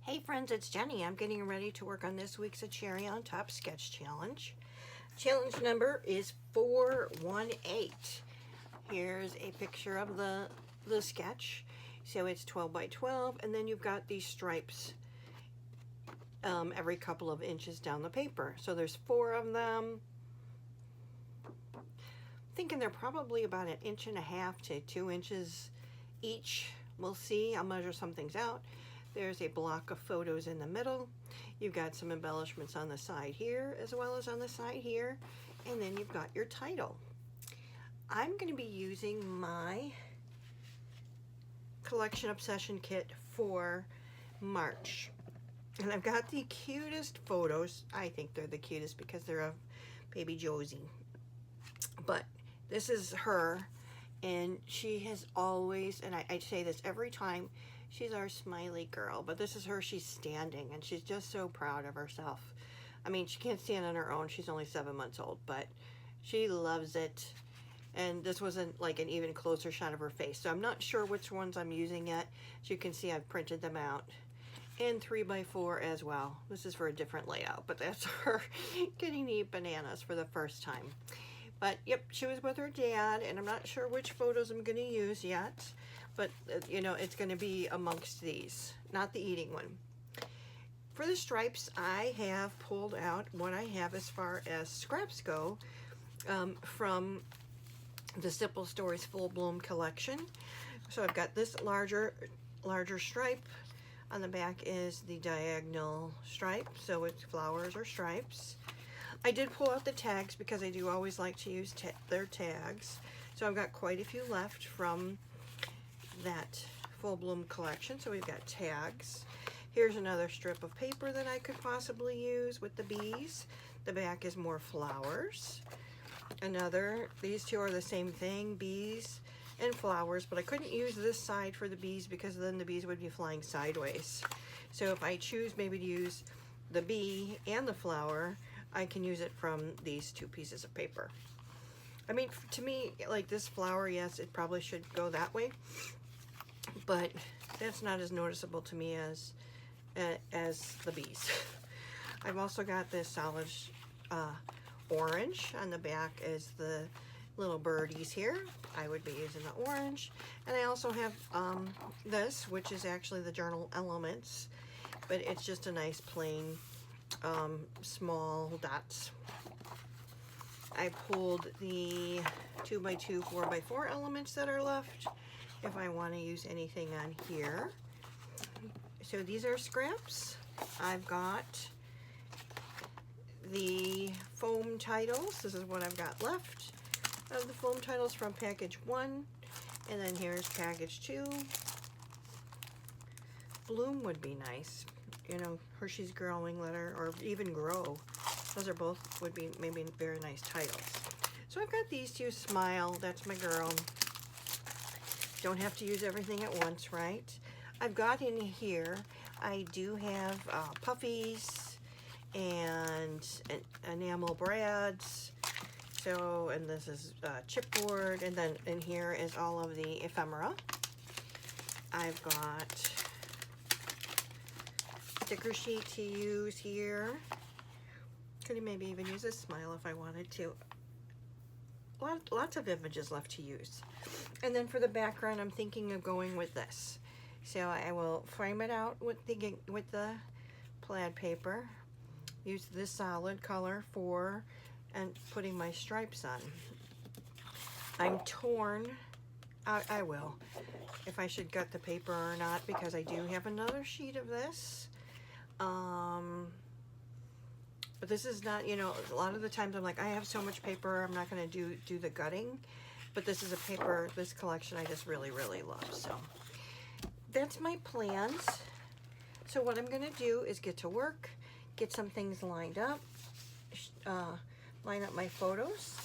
Hey friends, it's Jenny. I'm getting ready to work on this week's A Cherry on Top Sketch Challenge. Challenge number is 418. Here's a picture of the sketch. So it's 12 by 12, and then you've got these stripes every couple of inches down the paper. So there's 4 of them. I'm thinking they're probably about 1.5 to 2 inches each. We'll see. I'll measure some things out. There's a block of photos in the middle. You've got some embellishments on the side here as well as on the side here. And then you've got your title. I'm going to be using my Collection Obsession kit for March. And I've got the cutest photos. I think they're the cutest because they're of baby Josie. But this is her, and she has always, and I say this every time, she's our smiley girl, but this is her. She's standing, and she's just so proud of herself. I mean, she can't stand on her own. She's only 7 months old, but she loves it. And this wasn't like an even closer shot of her face, so I'm not sure which ones I'm using yet. As you can see, I've printed them out. And 3x4 as well. This is for a different layout, but that's her getting to eat bananas for the first time. But yep, she was with her dad, and I'm not sure which photos I'm going to use yet. But, you know, it's going to be amongst these, not the eating one. For the stripes, I have pulled out what I have as far as scraps go from the Simple Stories Full Bloom collection. So I've got this larger stripe. On the back is the diagonal stripe, so it's flowers or stripes. I did pull out the tags because I do always like to use their tags. So I've got quite a few left from that Full Bloom collection. So we've got tags. Here's another strip of paper that I could possibly use with the bees. The back is more flowers. These two are the same thing, bees and flowers, but I couldn't use this side for the bees because then the bees would be flying sideways. So if I choose maybe to use the bee and the flower, I can use it from these 2 pieces of paper. I mean, to me, like this flower, yes, it probably should go that way, but that's not as noticeable to me as the bees. I've also got this solid orange. On the back is the little birdies here. I would be using the orange. And I also have this, which is actually the journal elements, but it's just a nice plain small dots. I pulled the 2x2, 4x4 elements that are left if I want to use anything on here. So these are scraps. I've got the foam titles. This is what I've got left of the foam titles from package 1. And then here's package 2. Bloom would be nice. You know, Hershey's Growing Letter, or even Grow. Those are both would be maybe very nice titles. So I've got these 2. Smile, that's my girl. Don't have to use everything at once, right? I've got in here, I do have puffies and enamel brads. So, and this is chipboard, and then in here is all of the ephemera. I've got sticker sheet to use here. Could maybe even use a smile if I wanted to. Lots of images left to use. And then for the background, I'm thinking of going with this. So I will frame it out with the plaid paper. Use this solid color and putting my stripes on. I'm torn. I will, if I should gut the paper or not, because I do have another sheet of this. But this is not, you know, a lot of the times I'm like, I have so much paper, I'm not going to do the gutting. But this is a paper, this collection I just really, really love. So that's my plans. So what I'm going to do is get to work, get some things lined up, line up my photos,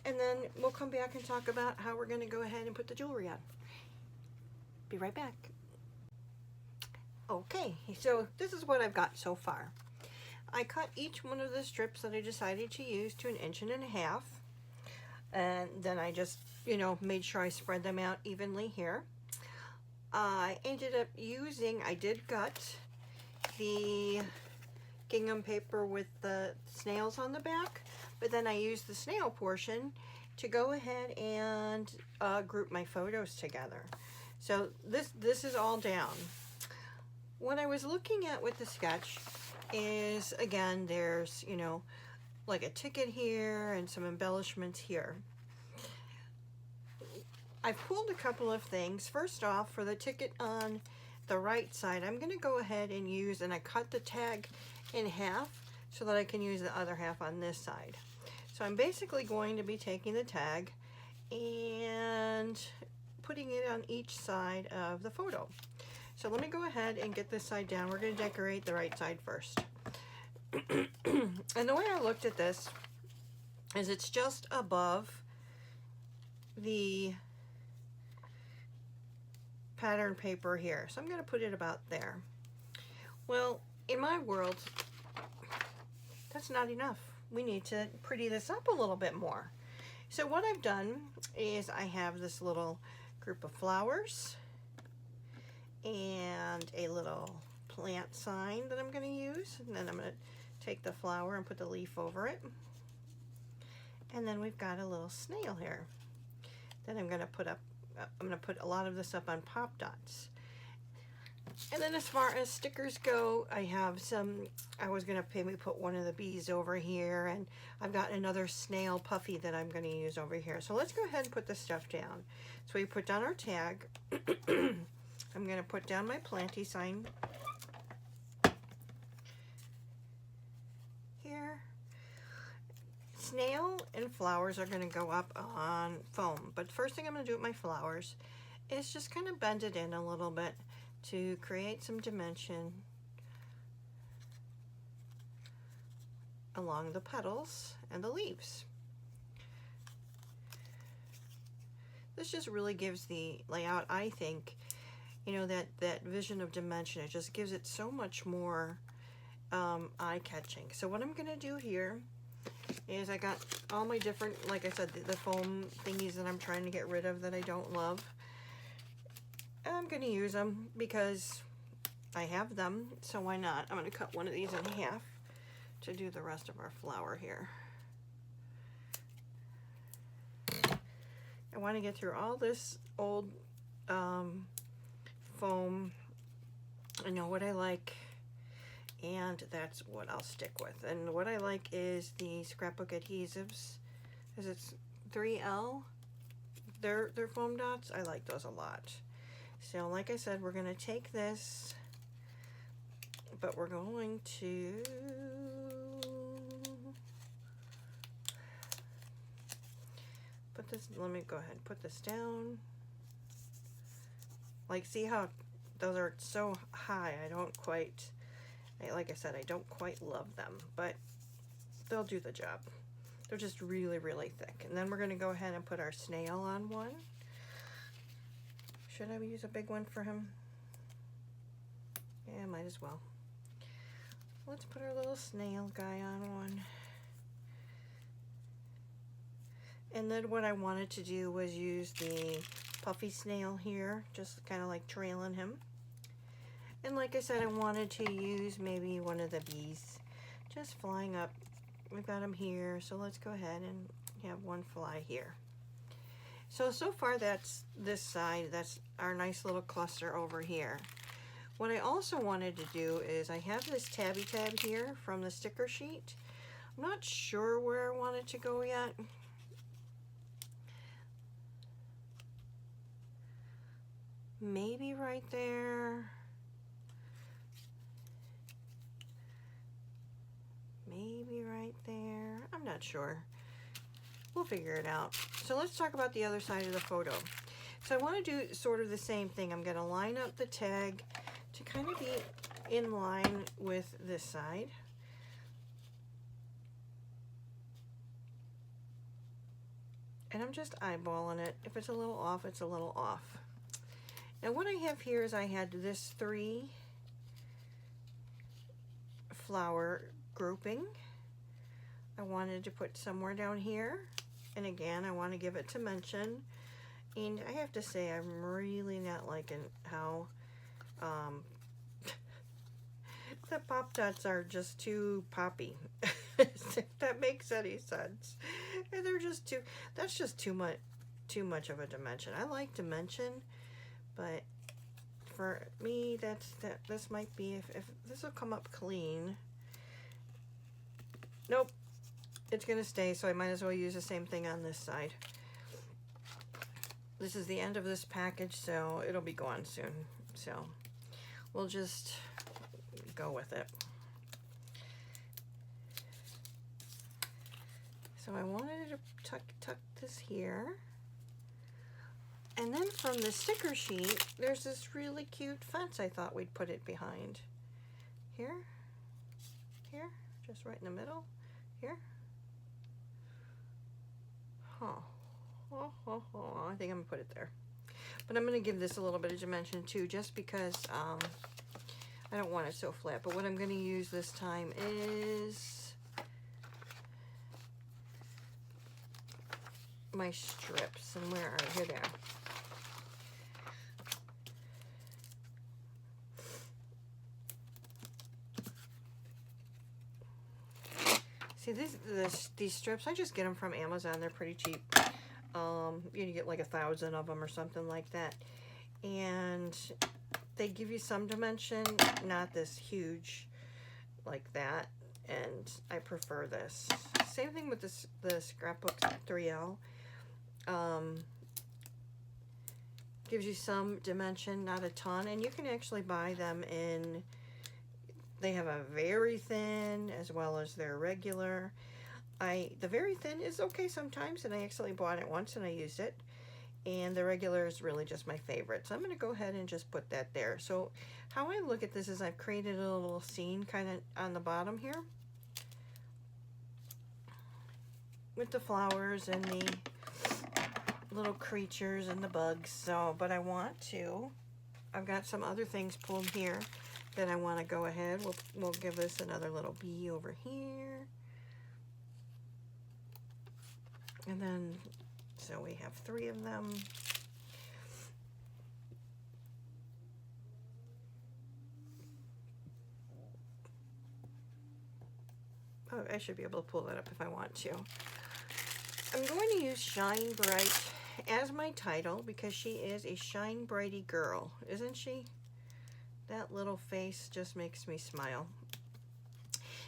and then we'll come back and talk about how we're going to go ahead and put the jewelry on. Be right back. Okay, so this is what I've got so far. I cut each one of the strips that I decided to use to 1.5 inches, and then I just, you know, made sure I spread them out evenly here. I ended up using, I did gut the gingham paper with the snails on the back, but then I used the snail portion to go ahead and group my photos together. So this is all down. What I was looking at with the sketch is, again, there's, you know, like a ticket here and some embellishments here. I pulled a couple of things. First off, for the ticket on the right side, I'm going to go ahead and use, and I cut the tag in half so that I can use the other half on this side. So I'm basically going to be taking the tag and putting it on each side of the photo. So let me go ahead and get this side down. We're going to decorate the right side first. And the way I looked at this is it's just above the pattern paper here. So I'm going to put it about there. Well, in my world, that's not enough. We need to pretty this up a little bit more. So what I've done is I have this little group of flowers and a little plant sign that I'm going to use, and then I'm going to take the flower and put the leaf over it, and then we've got a little snail here. Then I'm going to put a lot of this up on pop dots. And then as far as stickers go, I have some, I was going to maybe put one of the bees over here, and I've got another snail puffy that I'm going to use over here. So let's go ahead and put this stuff down. So we put down our tag. I'm going to put down my planty sign here. Snail and flowers are going to go up on foam, but first thing I'm going to do with my flowers is just kind of bend it in a little bit to create some dimension along the petals and the leaves. This just really gives the layout, I think, you know, that vision of dimension. It just gives it so much more eye-catching. So what I'm going to do here is I got all my different, like I said, the foam thingies that I'm trying to get rid of that I don't love. I'm going to use them because I have them, so why not? I'm going to cut one of these in half to do the rest of our flower here. I want to get through all this old foam. I know what I like, and that's what I'll stick with. And what I like is the scrapbook adhesives, because it's 3L. They're foam dots. I like those a lot. So like I said, we're going to take this, but we're going to put this, let me go ahead and put this down. Like, see how those are so high? I don't quite, like I said, I don't quite love them, but they'll do the job. They're just really, really thick. And then we're going to go ahead and put our snail on one. Should I use a big one for him? Yeah, might as well. Let's put our little snail guy on one. And then what I wanted to do was use the puffy snail here, just kind of like trailing him. And like I said, I wanted to use maybe one of the bees just flying up. We've got him here, so let's go ahead and have one fly here. So far that's this side, that's our nice little cluster over here. What I also wanted to do is I have this tabby tab here from the sticker sheet. I'm not sure where I want it to go yet. Maybe right there. Maybe right there. I'm not sure. We'll figure it out. So let's talk about the other side of the photo. So I want to do sort of the same thing. I'm going to line up the tag to kind of be in line with this side. And I'm just eyeballing it. If it's a little off, it's a little off. Now what I have here is I had this 3 flower grouping. I wanted to put somewhere down here. And again, I want to give it dimension. And I have to say, I'm really not liking how the Pop Dots are just too poppy. If that makes any sense. And they're just too, that's just too much of a dimension. I like dimension, but for me, this might be, if this will come up clean. Nope, it's gonna stay, so I might as well use the same thing on this side. This is the end of this package, so it'll be gone soon. So we'll just go with it. So I wanted to tuck this here. And then from the sticker sheet, there's this really cute fence I thought we'd put it behind. Here, just right in the middle, here. I think I'm gonna put it there. But I'm gonna give this a little bit of dimension too, just because I don't want it so flat. But what I'm gonna use this time is my strips. And where are they? Here they are. See, these strips, I just get them from Amazon. They're pretty cheap. You get like 1,000 of them or something like that. And they give you some dimension, not this huge like that. And I prefer this. Same thing with the Scrapbook 3L. Gives you some dimension, not a ton. And you can actually buy them in... They have a very thin as well as their regular. The very thin is okay sometimes, and I actually bought it once and I used it. And the regular is really just my favorite. So I'm going to go ahead and just put that there. So how I look at this is I've created a little scene kind of on the bottom here with the flowers and the little creatures and the bugs. So, but I've got some other things pulled here that I want to go ahead. We'll give this another little bee over here. And then, so we have 3 of them. Oh, I should be able to pull that up if I want to. I'm going to use Shine Bright as my title because she is a shine brighty girl, isn't she? That little face just makes me smile.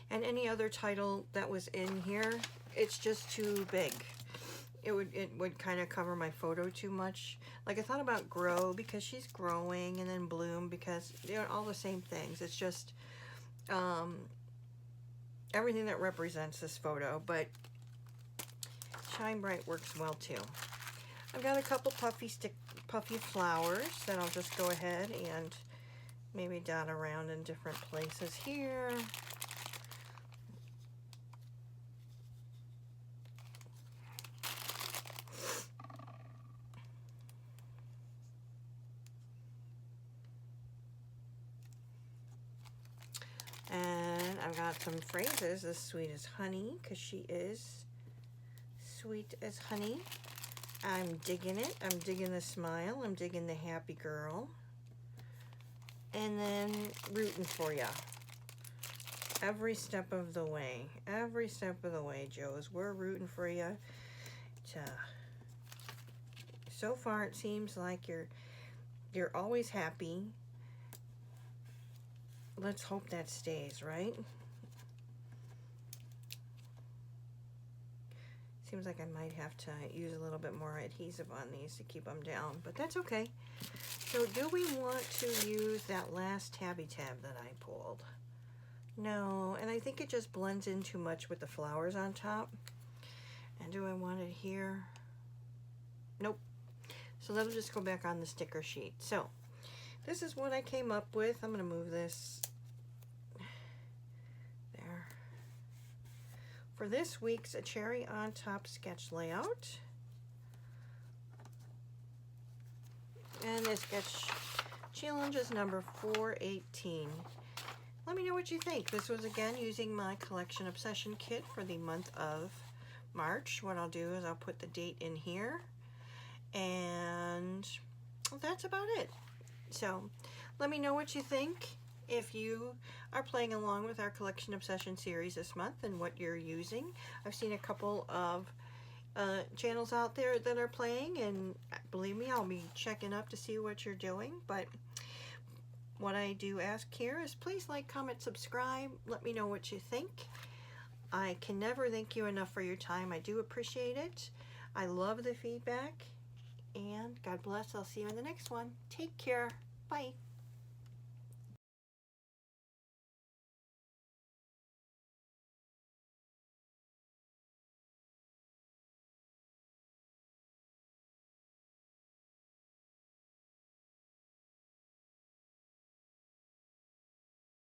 And any other title that was in here, it's just too big. It would kind of cover my photo too much. Like I thought about Grow because she's growing, and then Bloom because they're all the same things. It's just everything that represents this photo, but Shine Bright works well too. I've got a couple puffy flowers that I'll just go ahead and maybe dot around in different places here. And I've got some phrases as sweet as honey, because she is sweet as honey. I'm digging it. I'm digging the smile. I'm digging the happy girl. And then rooting for you. Every step of the way. Every step of the way, Joes. We're rooting for you. So far, it seems like you're always happy. Let's hope that stays, right? Seems like I might have to use a little bit more adhesive on these to keep them down, but that's okay. So do we want to use that last tabby tab that I pulled? No, and I think it just blends in too much with the flowers on top. And do I want it here? Nope. So that'll just go back on the sticker sheet. So this is what I came up with. I'm going to move this there. For this week's A Cherry on Top sketch layout. And the sketch challenge is number 418. Let me know what you think. This was again using my Collection Obsession kit for the month of March. What I'll do is I'll put the date in here. And well, that's about it. So let me know what you think. if you are playing along with our Collection Obsession series this month and what you're using. I've seen a couple of channels out there that are playing, and believe me, I'll be checking up to see what you're doing. But what I do ask here is please like, comment, subscribe. Let me know what you think. I can never thank you enough for your time. I do appreciate it. I love the feedback. And God bless. I'll see you in the next one. Take care. Bye.